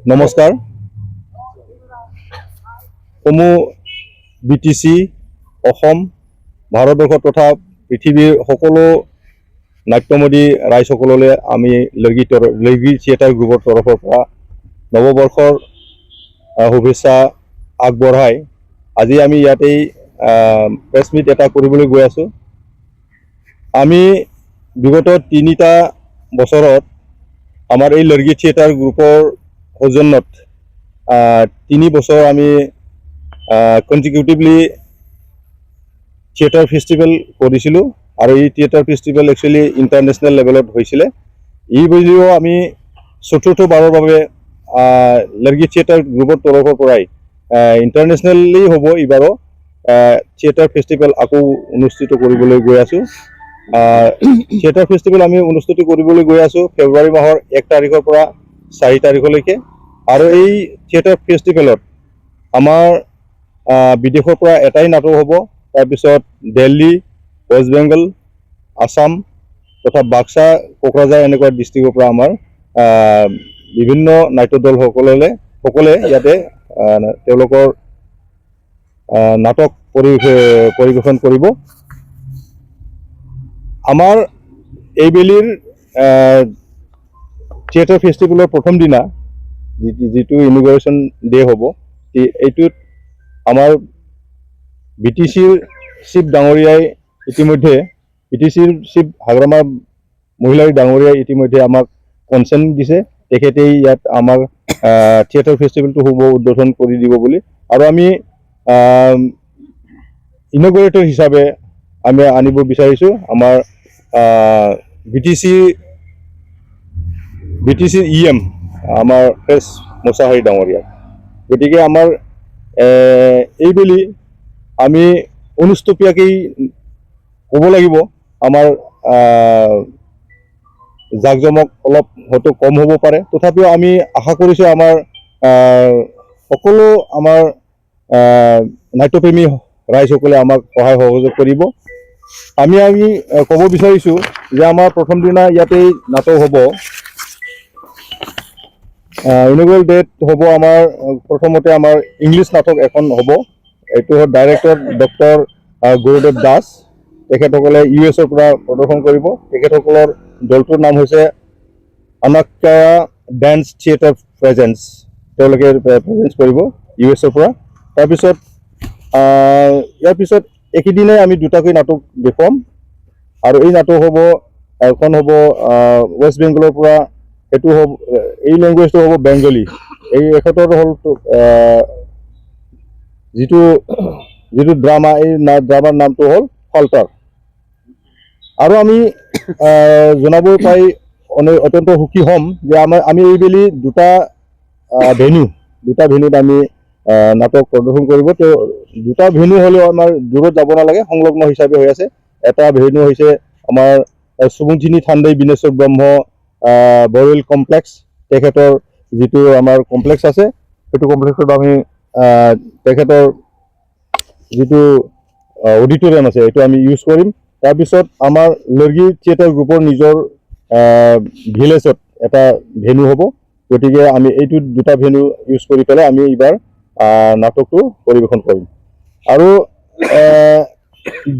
নমস্কাৰ। সমূহ BTC অসম ভাৰতবৰ্ষ তথা পৃথিৱীৰ সকলো নাট্যমদী ৰাইজসকললৈ আমি লৰ্গী থিয়েটাৰ গ্ৰুপৰ তৰফৰ পৰা নৱবৰ্ষৰ শুভেচ্ছা আগবঢ়াই আজি আমি ইয়াতেই প্ৰেছ মিট এটা কৰিবলৈ গৈ আছোঁ। আমি বিগত 3টা বছৰত আমাৰ এই লৰ্গী থিয়েটাৰ গ্ৰুপৰ সৌজন্যত 3 বছৰ আমি কনজিকিউটিভলি থিয়েটাৰ ফেষ্টিভেল কৰিছিলোঁ আৰু এই থিয়েটাৰ ফেষ্টিভেল একচুৱেলি ইণ্টাৰনেশ্যনেল লেভেলত হৈছিলে। এই বুলিও আমি চতুৰ্থবাৰৰ বাবে লৰ্গী থিয়েটাৰ গ্ৰুপৰ তৰফৰ পৰাই ইণ্টাৰনেশ্যনেলি হ'ব এইবাৰো থিয়েটাৰ ফেষ্টিভেল আকৌ অনুষ্ঠিত কৰিবলৈ গৈ আছোঁ। থিয়েটাৰ ফেষ্টিভেল আমি অনুষ্ঠিত কৰিবলৈ গৈ আছোঁ ফেব্ৰুৱাৰী মাহৰ 1 তাৰিখৰ পৰা 4 তাৰিখলৈকে। আৰু এই থিয়েটাৰ ফেষ্টিভেলত আমাৰ বিদেশৰ পৰা এটাই নাটক হ'ব, তাৰপিছত দিল্লী, ৱেষ্ট বেংগল, আসাম তথা বাক্সা, কোকৰাঝাৰ এনেকুৱা ডিষ্ট্ৰিক্টৰ পৰা আমাৰ বিভিন্ন নাট্য দলসকলে ইয়াতে তেওঁলোকৰ নাটক পৰিৱেশন কৰিব। আমাৰ এইবেলিৰ থিয়েটাৰ ফেষ্টিভেলৰ প্ৰথম দিনা যিটো ইনগ্ৰেশ্যন ডে হ'ব, এইটোত আমাৰ BTCৰ চিফ ডাঙৰীয়াই ইতিমধ্যে BTCৰ চিফ হাগ্ৰামা মহিলাৰী ডাঙৰীয়াই ইতিমধ্যে আমাক কনচেণ্ট দিছে, তেখেতেই ইয়াত আমাৰ থিয়েটাৰ ফেষ্টিভেলটো শুভ উদ্বোধন কৰি দিব বুলি। আৰু আমি ইনগ্ৰেটৰ হিচাপে আমি আনিব বিচাৰিছোঁ আমাৰ BTCৰ EM আমাৰ ফ্ৰেছ মোচাহাৰী ডাঙৰীয়া। গতিকে আমাৰ এইবেলি আমি অনুষ্টুপীয়াকেই ক'ব লাগিব। আমাৰ জাকজমক অলপ হয়তো কম হ'ব পাৰে, তথাপিও আমি আশা কৰিছোঁ আমাৰ সকলো আমাৰ নাট্যপ্ৰেমী ৰাইজসকলে আমাক সহায় সহযোগ কৰিব। আমি ক'ব বিচাৰিছোঁ যে আমাৰ প্ৰথম দিনা ইয়াতেই নাটক হ'ব। ইনগ্ৰেল ডেট হ'ব আমাৰ প্ৰথমতে আমাৰ ইংলিছ নাটক এখন হ'ব। এইটো হ'ল ডাইৰেক্টৰ ডক্টৰ গুৰুদেৱ দাস। তেখেতসকলে US পৰা প্ৰদৰ্শন কৰিব। তেখেতসকলৰ দলটোৰ নাম হৈছে আনাক্কায়া ডেন্স থিয়েটাৰ প্ৰেজেন্স। তেওঁলোকে প্ৰেজেন্স কৰিব US পৰা। তাৰপিছত ইয়াৰ পিছত একেদিনাই আমি দুটাকৈ নাটক দেখুৱাম। আৰু এই নাটক হ'ব, এখন হ'ব ৱেষ্ট বেংগলৰ পৰা, এইটো হ'ব, এই লেংগুৱেজটো হ'ব বেংগলী। এখেতৰ হ'ল যিটো ড্ৰামা, এই ড্ৰামাৰ নামটো হ'ল ফাল্টাৰ। আৰু আমি জনাবই পাই অত্যন্ত সুখী হ'ম যে আমি এইবেলি দুটা ভেন্যুত আমি নাটক প্ৰদৰ্শন কৰিব। দুটা ভেন্যু হ'লেও আমাৰ দূৰত যাব নালাগে, সংলগ্ন হিচাপে হৈ আছে। এটা ভেন্যু হৈছে আমাৰ সুমুঞ্চিনী থান্দাই বিনেশ্বৰ ব্ৰহ্ম বৰৱেল কমপ্লেক্স। তেখেতৰ যিটো আমাৰ কমপ্লেক্স আছে, সেইটো কমপ্লেক্সত আমি তেখেতৰ যিটো অডিটৰিয়াম আছে এইটো আমি ইউজ কৰিম। তাৰপিছত আমাৰ লৰ্গী থিয়েটাৰ গ্ৰুপৰ নিজৰ ভিলেজত এটা ভেন্যু হ'ব। গতিকে আমি এইটো দুটা ভেন্যু ইউজ কৰি পেলাই আমি এইবাৰ নাটকটো পৰিৱেশন কৰিম। আৰু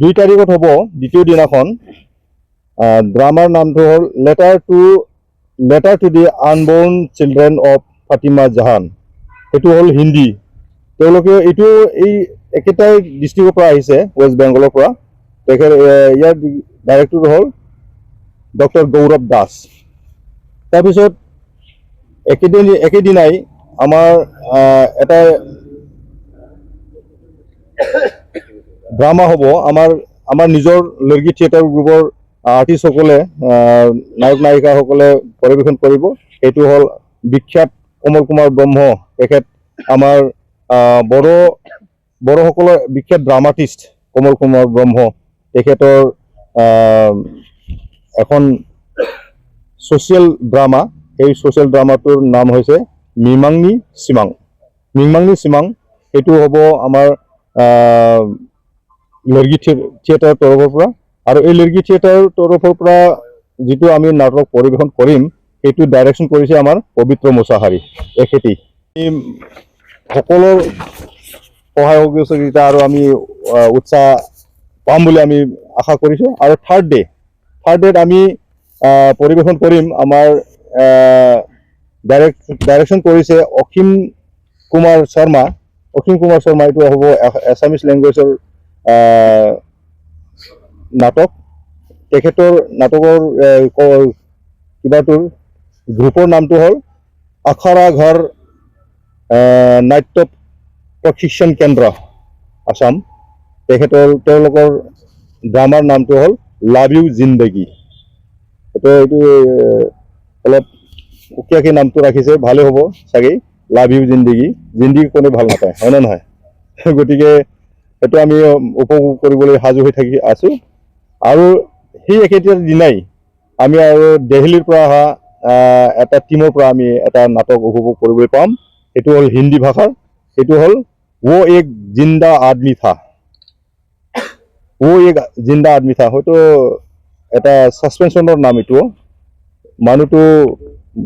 2 তাৰিখত হ'ব দ্বিতীয় দিনাখন। ড্ৰামাৰ নামটো হ'ল letter to the unborn children of Fatima Jahan. সেইটো হ'ল হিন্দী। তেওঁলোকে এইটো এই একেটাই ডিষ্ট্ৰিক্টৰ পৰা আহিছে, ৱেষ্ট বেংগলৰ পৰা। ইয়াৰ ডাইৰেক্টৰ হ'ল ডক্টৰ গৌৰৱ দাস। তাৰপিছত একেদিনাই আমাৰ এটা ড্ৰামা হ'ব। আমাৰ নিজৰ লৰ্গী থিয়েটাৰ গ্ৰুপৰ আৰ্টিষ্টসকলে, নায়ক নায়িকাসকলে পৰিৱেশন কৰিব। সেইটো হ'ল বিখ্যাত কমল কুমাৰ ব্ৰহ্ম। তেখেত আমাৰ বড়োসকলৰ বিখ্যাত ড্ৰামাটিষ্ট কমল কুমাৰ ব্ৰহ্ম। তেখেতৰ এখন ছ'চিয়েল ড্ৰামা, সেই ছ'চিয়েল ড্ৰামাটোৰ নাম হৈছে মিমাংনি চিমাং। সেইটো হ'ব আমাৰ লৰ্গী থিয়েটাৰৰ তৰফৰ পৰা। আৰু এই লৰ্গী থিয়েটাৰৰ তৰফৰ পৰা যিটো আমি নাটক পৰিৱেশন কৰিম, সেইটো ডাইৰেকশ্যন কৰিছে আমাৰ পবিত্ৰ মুছাহাৰী এখেতেই। সকলো সহায় সহযোগিতা আৰু আমি উৎসাহ পাম বুলি আমি আশা কৰিছোঁ। আৰু থাৰ্ড ডেত আমি পৰিৱেশন কৰিম আমাৰ ডাইৰেকশ্যন কৰিছে অসীম কুমাৰ শৰ্মা। এইটো হ'ব এছামিছ লেংগুৱেজৰ নাটক। তেখেতৰ নাটকৰ কিবাটোৰ গ্ৰুপৰ নামটো হ'ল আখাৰা ঘৰ নাট্য প্ৰশিক্ষণ কেন্দ্ৰ আসাম। তেওঁলোকৰ ড্ৰামাৰ নামটো হ'ল লাভ ইউ জিন্দগী। এইটো অলপ সুকীয়াকৈ নামটো ৰাখিছে, ভালেই হ'ব চাগে। লাভ ইউ জিন্দগী কোনে ভাল নাপায়, হয়নে নহয়? গতিকে সেইটো আমি উপভোগ কৰিবলৈ সাজু হৈ আছোঁ। আৰু সেই একেটাৰ দিনাই আমি আৰু দেলহিৰ পৰা অহা এটা টিমৰ পৰা আমি এটা নাটক উপভোগ কৰিবলৈ পাম। সেইটো হ'ল হিন্দী ভাষাৰ, সেইটো হ'ল वो एक जिंदा आदमी था। হয়তো এটা ছাছপেনশ্যনৰ নাম। এইটো মানুহটো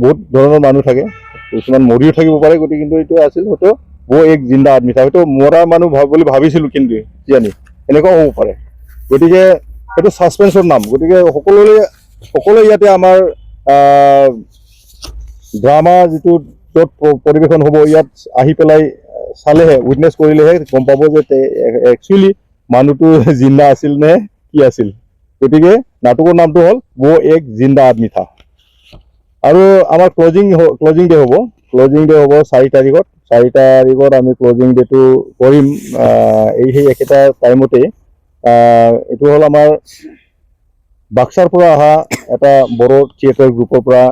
বহুত ধৰণৰ মানুহ থাকে, কিছুমান মৰিও থাকিব পাৰে, গতিকে কিন্তু এইটো আছিল হয়তো वो एक जिंदा आदमी था। হয়তো মৰা মানুহ বুলি ভাবিছিলোঁ, কিন্তু জানি এনেকুৱাও হ'ব পাৰে। গতিকে সেইটো ছাছপেন্সৰ নাম। গতিকে সকলোৱে ইয়াতে আমাৰ ড্ৰামা যিটো য'ত পৰিৱেশন হ'ব, ইয়াত আহি পেলাই চালেহে, উইটনেছ কৰিলেহে গম পাব যে একচুৱেলি মানুহটো জিন্দা আছিল নে কি আছিল। গতিকে নাটকৰ নামটো হ'ল वो एक जिंदा आदमी था। আৰু আমাৰ ক্লজিং ডে হ'ব 4 তাৰিখত। 4 তাৰিখত আমি ক্লজিং ডেটো কৰিম সেই একেটা টাইমতে। এইটো হ'ল আমাৰ বাক্সাৰ পৰা অহা এটা বড়ো থিয়েটাৰ গ্ৰুপৰ পৰা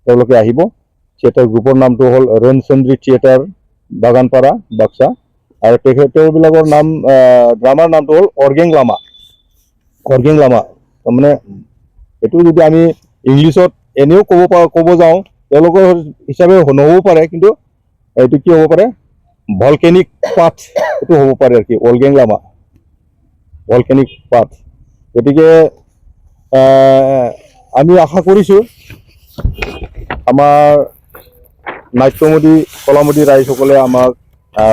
তেওঁলোকে আহিব। থিয়েটাৰ গ্ৰুপৰ নামটো হ'ল ৰণচন্দ্ৰী থিয়েটাৰ, বাগানপাৰা, বাক্সা। আৰু তেওঁলোকৰ ড্ৰামাৰ নামটো হ'ল অৰ্গেং লামা। তাৰমানে এইটো যদি আমি ইংলিছত এনেও ক'ব যাওঁ, তেওঁলোকৰ হিচাপে নহ'ব পাৰে, কিন্তু এইটো কি হ'ব পাৰে, ভলকেনিক পাথ এইটো হ'ব পাৰে আৰু কি, অৰ্গেং লামা, ভলকেনিক পাথ। গতিকে আমি আশা কৰিছোঁ আমাৰ নাট্যমোদী কলামোদী ৰাইজসকলে আমাক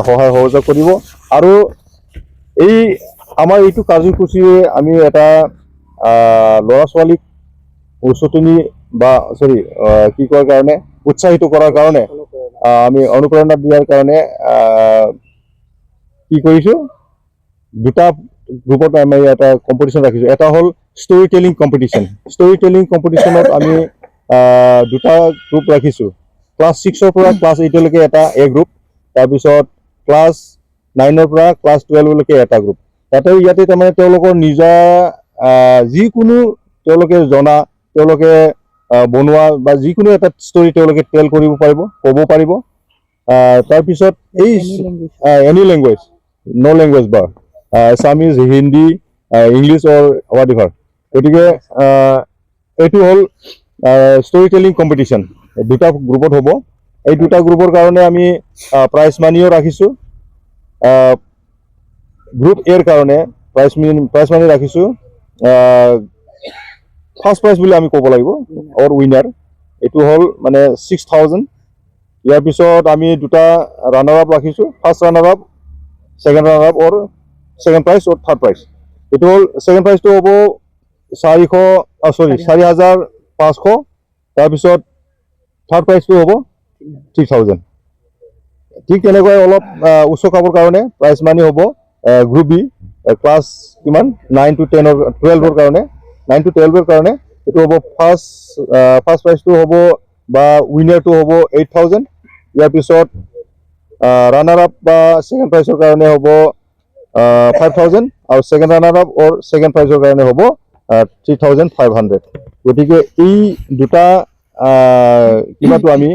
সহায় সহযোগ কৰিব। আৰু আমাৰ এইটো কাৰ্যসূচীয়ে আমি এটা ল'ৰা ছোৱালীক উৎসাহিত কৰাৰ কাৰণে, আমি অনুপ্ৰেৰণা দিয়াৰ কাৰণে কি কৰিছোঁ, দুটা গ্ৰুপত আমি এটা কম্পিটিশ্যন ৰাখিছোঁ। এটা হ'ল ষ্টৰি টেলিং কম্পিটিশ্যনত আমি দুটা গ্ৰুপ ৰাখিছোঁ। ক্লাছ 6ৰ পৰা ক্লাছ 8লৈকে এটা গ্ৰুপ, তাৰপিছত ক্লাছ 9ৰ পৰা ক্লাছ 12লৈকে এটা গ্ৰুপ। ইয়াতে তাৰমানে তেওঁলোকৰ নিজা যিকোনো তেওঁলোকে জনা, তেওঁলোকে বনোৱা বা যিকোনো এটা ষ্টৰি তেওঁলোকে টেল কৰিব পাৰিব, ক'ব পাৰিব। তাৰপিছত any language, no language bar, Assamese, Hindi, English or whatever. গতিকে এইটো হ'ল ষ্টৰি টেলিং কম্পিটিশ্যন। দুটা গ্ৰুপত হ'ব। এই দুটা গ্ৰুপৰ কাৰণে আমি প্ৰাইজ মানিও ৰাখিছোঁ। গ্ৰুপ এৰ কাৰণে প্ৰাইজ মানি ৰাখিছোঁ। ফাৰ্ষ্ট প্ৰাইজ বুলি আমি ক'ব লাগিব, অৰ উইনাৰ। এইটো হ'ল মানে 6,000। ইয়াৰ পিছত আমি দুটা ৰানাৰ আপ ৰাখিছোঁ, first runner up, second runner up, or second prize or third prize. এইটো হ'ল ছেকেণ্ড প্ৰাইজটো হ'ব 4,500। তাৰপিছত থাৰ্ড প্ৰাইজটো হ'ব 3,000। ঠিক তেনেকৈ অলপ উচ্চ খাবৰ কাৰণে প্ৰাইজ মানি হ'ব গ্ৰুপ বি, ক্লাছ কিমান 9 to 12ৰ কাৰণে, 9 to 12ৰ কাৰণে এইটো হ'ব ফাৰ্ষ্ট প্ৰাইজটো হ'ব বা উইনাৰটো হ'ব 8,000। ইয়াৰ পিছত ৰানাৰ আপ বা ছেকেণ্ড প্ৰাইজৰ কাৰণে হ'ব 5,000, আৰু second runner up or second প্ৰাইজৰ কাৰণে হ'ব 3,500। গতিকে এই দুটা কিবাটো আমি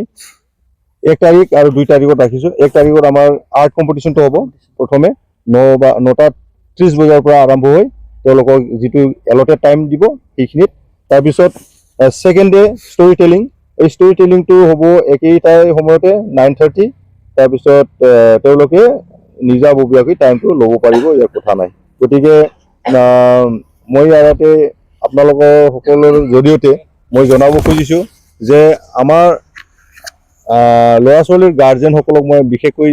1 তাৰিখ আৰু 2 তাৰিখত ৰাখিছোঁ। 1 তাৰিখত আমাৰ আৰ্ট কম্পিটিশ্যনটো হ'ব। প্ৰথমে 9:30 বজাৰ পৰা আৰম্ভ হৈ তেওঁলোকক যিটো এলটেড টাইম দিব সেইখিনিত। তাৰপিছত ছেকেণ্ড ডে ষ্টৰি টেলিং, এই ষ্টৰি টেলিংটো হ'ব একেইটাই সময়তে 9:30। তাৰপিছত তেওঁলোকে নিজাববীয়াকৈ টাইমটো ল'ব পাৰিব, ইয়াৰ কথা নাই। গতিকে মই ইয়াতে আপোনালোকৰ সকলোৰে জৰিয়তে মই জনাব খুজিছোঁ যে আমাৰ ল'ৰা ছোৱালীৰ গাৰ্জেনসকলক মই বিশেষকৈ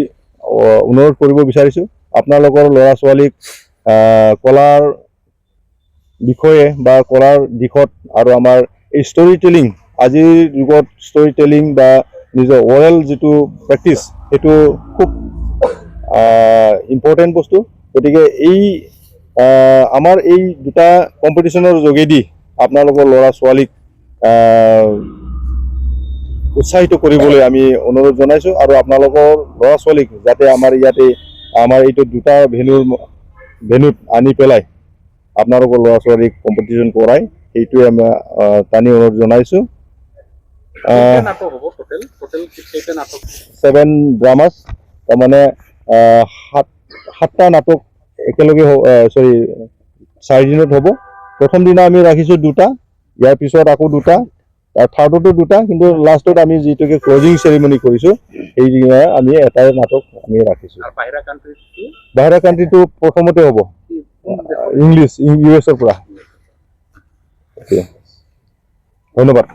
অনুৰোধ কৰিব বিচাৰিছোঁ, আপোনালোকৰ ল'ৰা ছোৱালীক কলাৰ বিষয়ে বা কলাৰ দিশত আৰু আমাৰ এই ষ্টৰি টেলিং, আজিৰ যুগত ষ্টৰি টেলিং বা নিজৰ অৰেল যিটো প্ৰেক্টিচ, সেইটো খুব ইম্পৰ্টেণ্ট বস্তু। গতিকে এই আমাৰ এই দুটা কম্পিটিশ্যনৰ যোগেদি আপোনালোকৰ ল'ৰা ছোৱালীক উৎসাহিত কৰিবলৈ আমি অনুৰোধ জনাইছোঁ, আৰু আপোনালোকৰ ল'ৰা ছোৱালীক যাতে আমাৰ ইয়াতে আমাৰ এইটো দুটা ভেন্যুত আনি পেলাই আপোনালোকৰ ল'ৰা ছোৱালীক কম্পিটিশ্যন কৰাই, সেইটোৱে আমি টানি অনুৰোধ জনাইছোঁ। 7 ড্ৰামাছ, তাৰমানে 7টা নাটক একেলগে 4 দিনত হ'ব। প্ৰথম দিনা আমি ৰাখিছোঁ 2টা, ইয়াৰ পিছত আকৌ 2টা, থাৰ্ডতো 2টা, কিন্তু লাষ্টত আমি যিটোকে ক্লজিং চেৰিমনি কৰিছোঁ সেইদিনা আমি এটাই নাটক আমি ৰাখিছোঁ। বাহিৰা কাণ্ট্ৰিটো প্ৰথমতে হ'ব, ইংলিছ, US-ৰ পৰা। ধন্যবাদ।